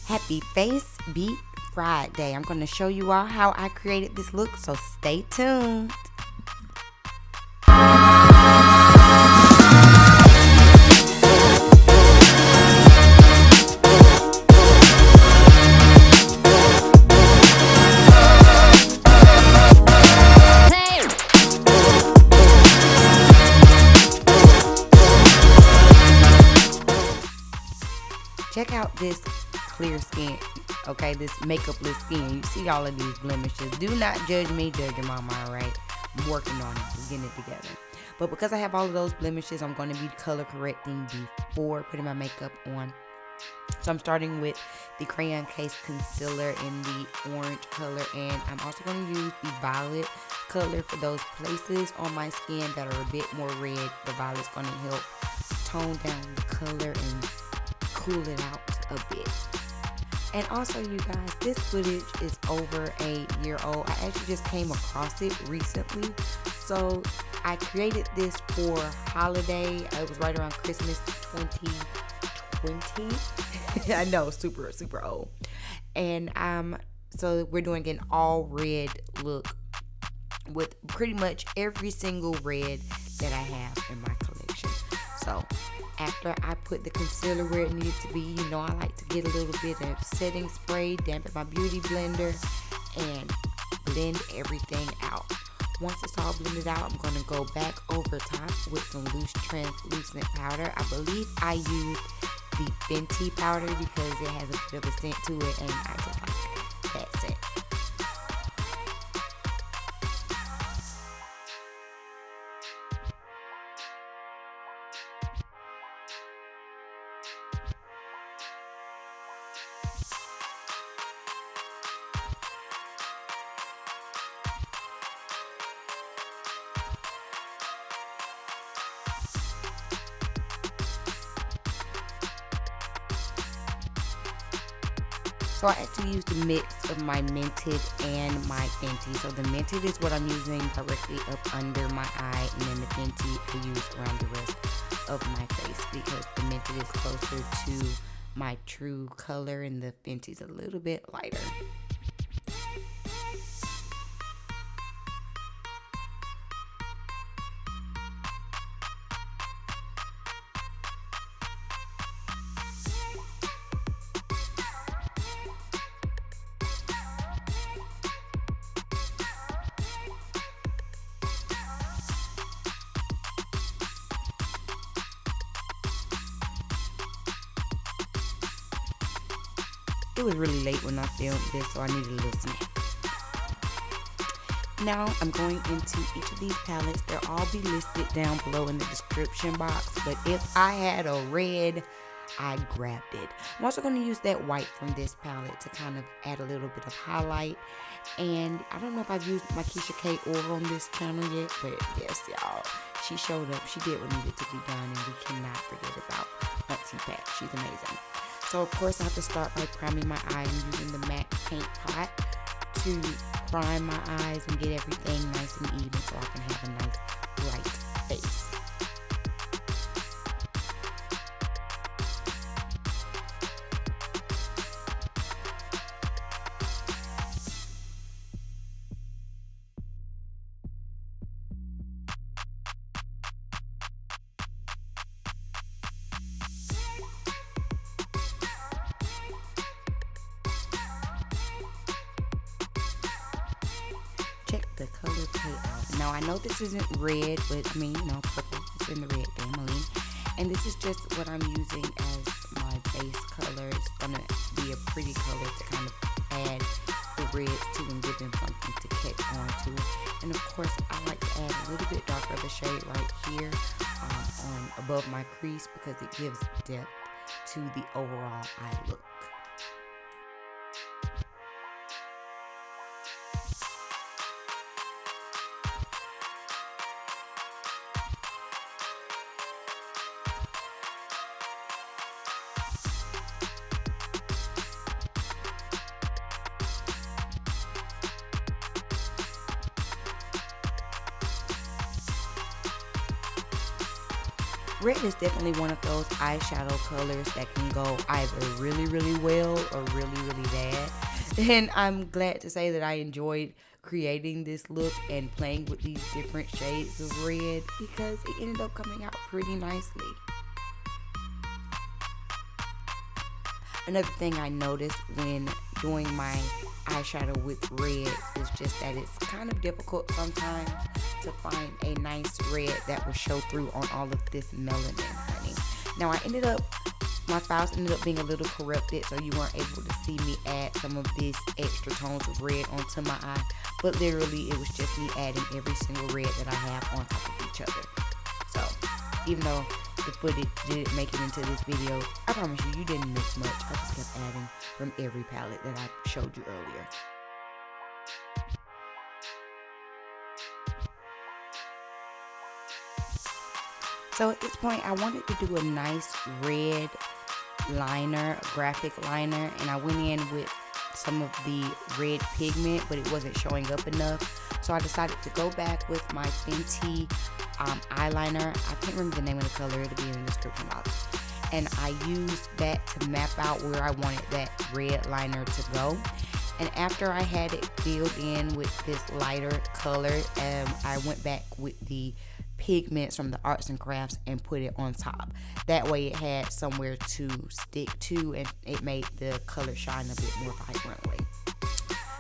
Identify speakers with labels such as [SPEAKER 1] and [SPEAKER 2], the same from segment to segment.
[SPEAKER 1] Happy Face Beat Friday. I'm going to show you all how I created this look, so stay tuned. Check out this clear skin, okay, this makeupless skin. You see all of these blemishes. Do not judge me, judge your mama, alright? I'm working on it, we're getting it together. But because I have all of those blemishes, I'm going to be color correcting before putting my makeup on. So I'm starting with the Crayon Case Concealer in the orange color, and I'm also going to use the violet color for those places on my skin that are a bit more red. The violet's going to help tone down the color and cool it out a bit. And also, you guys, this footage is over a year old. I actually just came across it recently, so I created this for holiday. It was right around Christmas 2020. I know, super old. And so we're doing an all red look with pretty much every single red that I have in my collection. So after I put the concealer where it needed to be, you know, I like to get a little bit of setting spray, dampen my beauty blender, and blend everything out. Once it's all blended out, I'm going to go back over top with some loose translucent powder. I believe I used the Fenty powder because it has a bit of a scent to it, and I just like that scent. So I actually used a mix of my Mented and my Fenty. So the Mented is what I'm using directly up under my eye, and then the Fenty I use around the rest of my face because the Mented is closer to my true color and the Fenty's a little bit lighter. It was really late when I filmed this, so I needed a little snack. Now I'm going into each of these palettes. They'll all be listed down below in the description box, but if I had a red, I grabbed it. I'm also going to use that white from this palette to kind of add a little bit of highlight. And I don't know if I've used my Keisha K oil on this channel yet, but yes, y'all, she showed up. She did what needed to be done, and we cannot forget about Auntie Pat. She's amazing. So of course I have to start by priming my eye and using the MAC paint pot to prime my eyes and get everything nice and even so I can have a nice bright face. Check the color payout. Now I know this isn't red, but I mean, you know, purple is in the red family. And this is just what I'm using as my base color. It's gonna be a pretty color to kind of add the reds to and give them something to catch on to. And of course, I like to add a little bit darker of a shade right here on above my crease because it gives depth to the overall eye look. red is definitely one of those eyeshadow colors that can go either really, really well or really, really bad. And I'm glad to say that I enjoyed creating this look and playing with these different shades of red because it ended up coming out pretty nicely. Another thing I noticed when doing my eyeshadow with reds is just that it's kind of difficult sometimes to find a nice red that will show through on all of this melanin, honey. Now my files ended up being a little corrupted, so you weren't able to see me add some of these extra tones of red onto my eye, but literally it was just me adding every single red that I have on top of each other. So even though the footage didn't make it into this video, I promise you didn't miss much. I just kept adding from every palette that I showed you earlier. So at this point, I wanted to do a nice red liner, graphic liner, and I went in with some of the red pigment, but it wasn't showing up enough. So I decided to go back with my Fenty eyeliner. I can't remember the name of the color, it'll be in the description box. And I used that to map out where I wanted that red liner to go. And after I had it filled in with this lighter color, I went back with the pigments from the arts and crafts and put it on top. That way it had somewhere to stick to and it made the color shine a bit more vibrantly.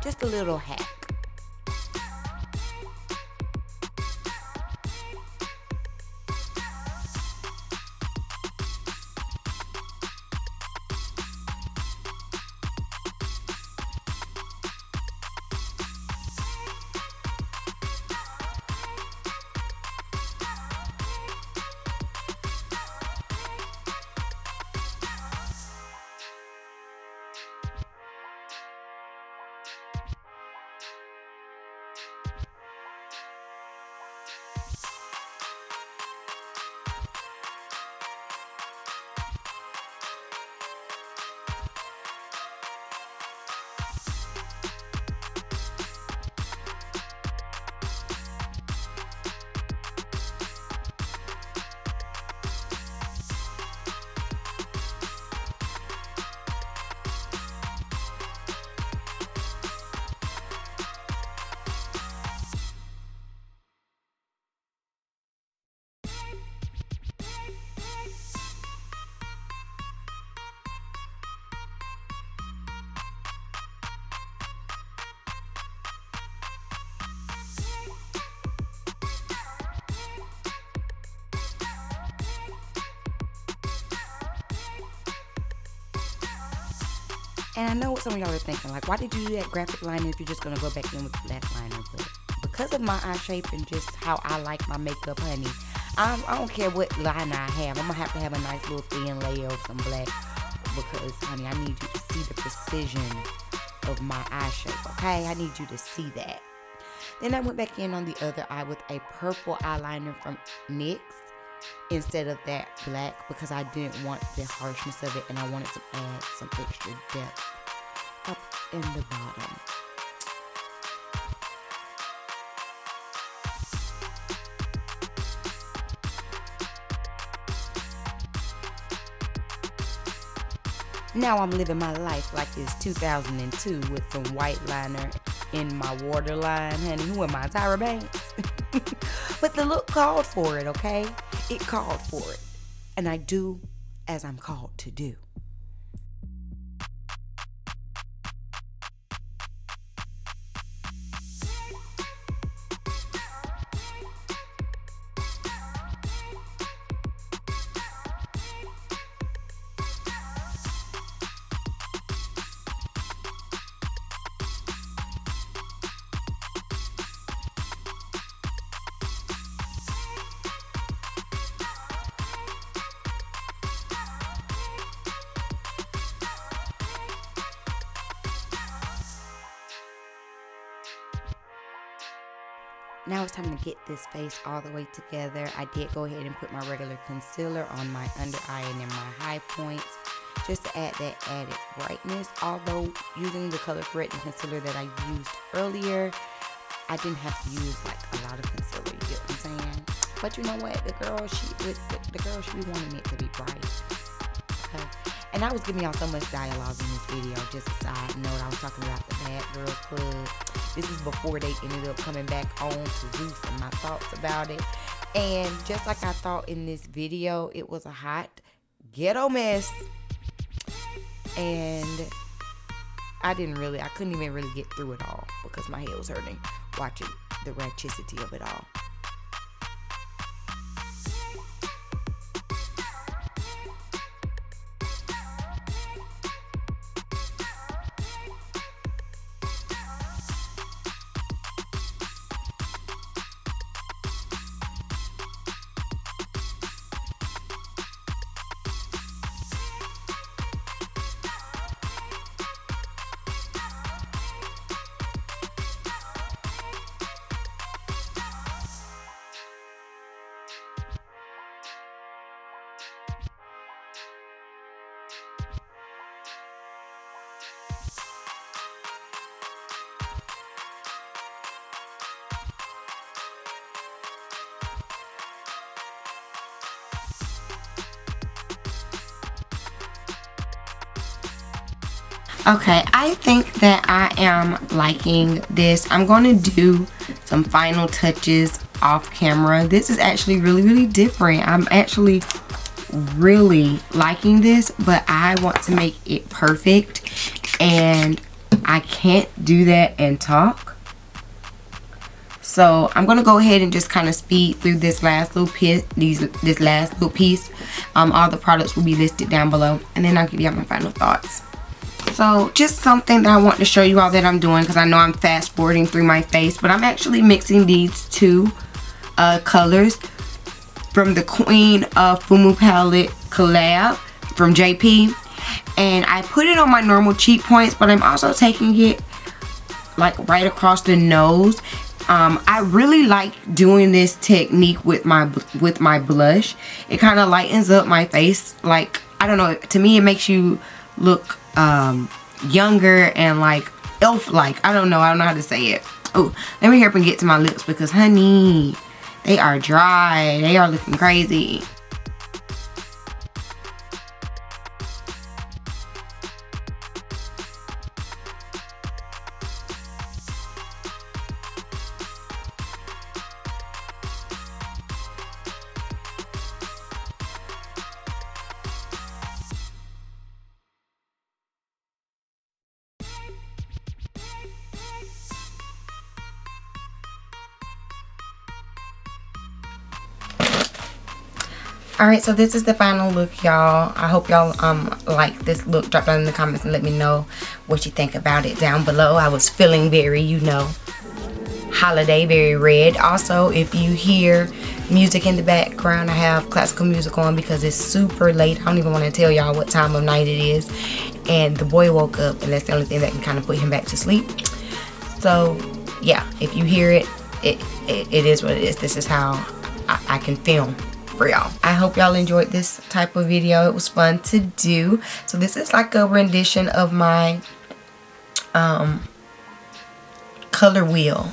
[SPEAKER 1] Just a little hack. And I know what some of y'all are thinking, like, why did you do that graphic liner if you're just gonna go back in with the black liner? But because of my eye shape and just how I like my makeup, honey, I don't care what liner I have. I'm gonna have to have a nice little thin layer of some black because, honey, I need you to see the precision of my eye shape, okay? I need you to see that. Then I went back in on the other eye with a purple eyeliner from NYX instead of that black because I didn't want the harshness of it and I wanted to add some extra depth up in the bottom. Now I'm living my life like it's 2002 with some white liner in my waterline, honey. Who am I, Tyra Banks? But the look called for it, okay? It called for it. And I do as I'm called to do. Now it's time to get this face all the way together. I did go ahead and put my regular concealer on my under eye and in my high points just to add that added brightness. Although using the color correcting concealer that I used earlier, I didn't have to use like a lot of concealer, you get what I'm saying? But you know what? The girl, she be wanting it to be bright. Okay. And I was giving y'all so much dialogue in this video. Just a side note, I was talking about the Bad Girls Club. This is before they ended up coming back on to Zeus and my thoughts about it. And just like I thought in this video, it was a hot ghetto mess. And I couldn't even really get through it all because my head was hurting watching the ratchicity of it all. Okay, I think that I am liking this. I'm going to do some final touches off camera. This is actually really different. I'm actually really liking this, but I want to make it perfect, and I can't do that and talk. So I'm gonna go ahead and just kind of speed through this last little piece. This last little piece. All the products will be listed down below, and then I'll give you my final thoughts. So just something that I want to show you all that I'm doing, because I know I'm fast forwarding through my face, but I'm actually mixing these two colors from the Queen of Fumu palette collab from JP, and I put it on my normal cheek points, but I'm also taking it like right across the nose. I really like doing this technique with my blush. It kind of lightens up my face. Like, I don't know, to me it makes you look younger and like elf-like. I don't know how to say it. Oh, let me hurry up and get to my lips, because honey, they are dry. They are looking crazy. Alright, so this is the final look, y'all. I hope y'all like this look. Drop down in the comments and let me know what you think about it down below. I was feeling very, you know, holiday, very red. Also, if you hear music in the background, I have classical music on because it's super late. I don't even want to tell y'all what time of night it is. And the boy woke up, and that's the only thing that can kind of put him back to sleep. So, yeah, if you hear it, it is what it is. This is how I can film for y'all. I hope y'all enjoyed this type of video. It was fun to do. So this is like a rendition of my color wheel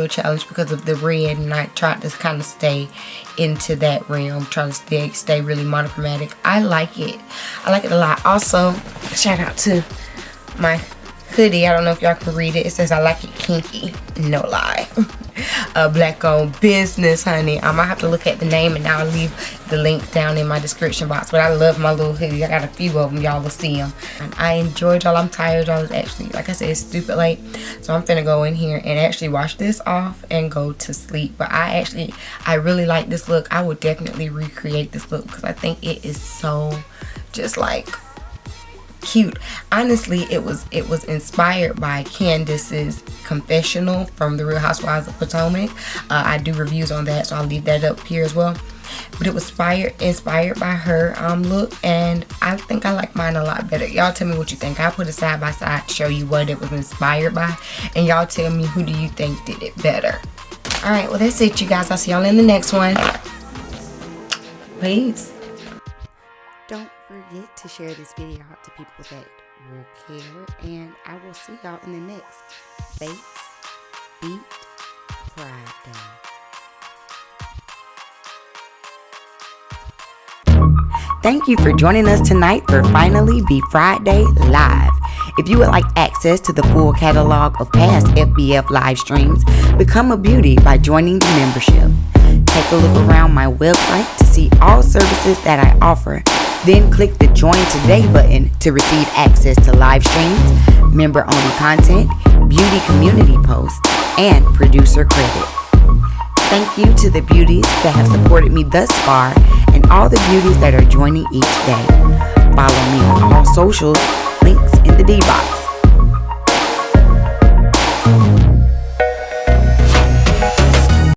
[SPEAKER 1] challenge because of the red, and I tried to kind of stay into that realm, trying to stay really monochromatic. I like it a lot. Also, shout out to my hoodie. I don't know if y'all can read it. It says I like it kinky. No lie. A black owned business, honey. I might have to look at the name, and I'll leave the link down in my description box. But I love my little hoodie. I got a few of them. Y'all will see them. And I enjoyed y'all. I'm tired, y'all. It's actually, like I said, it's stupid late. So I'm finna go in here and actually wash this off and go to sleep. But I really like this look. I would definitely recreate this look because I think it is so just like cute. Honestly, it was inspired by Candace's confessional from The Real Housewives of Potomac. I do reviews on that, so I'll leave that up here as well. But it was inspired by her look, and I think I like mine a lot better. Y'all tell me what you think. I'll put it side by side to show you what it was inspired by, and y'all tell me who do you think did it better. Alright, well that's it, you guys. I'll see y'all in the next one. Peace. Don't forget to share this video out to people that will care, and I will see y'all in the next FACEBEAT Friday. Thank you for joining us tonight for Finally Be Friday Live. If you would like access to the full catalog of past FBF live streams, become a beauty by joining the membership. Take a look around my website to see all services that I offer. Then click the Join Today button to receive access to live streams, member-only content, beauty community posts, and producer credit. Thank you to the beauties that have supported me thus far and all the beauties that are joining each day. Follow me on all socials, links in the D box.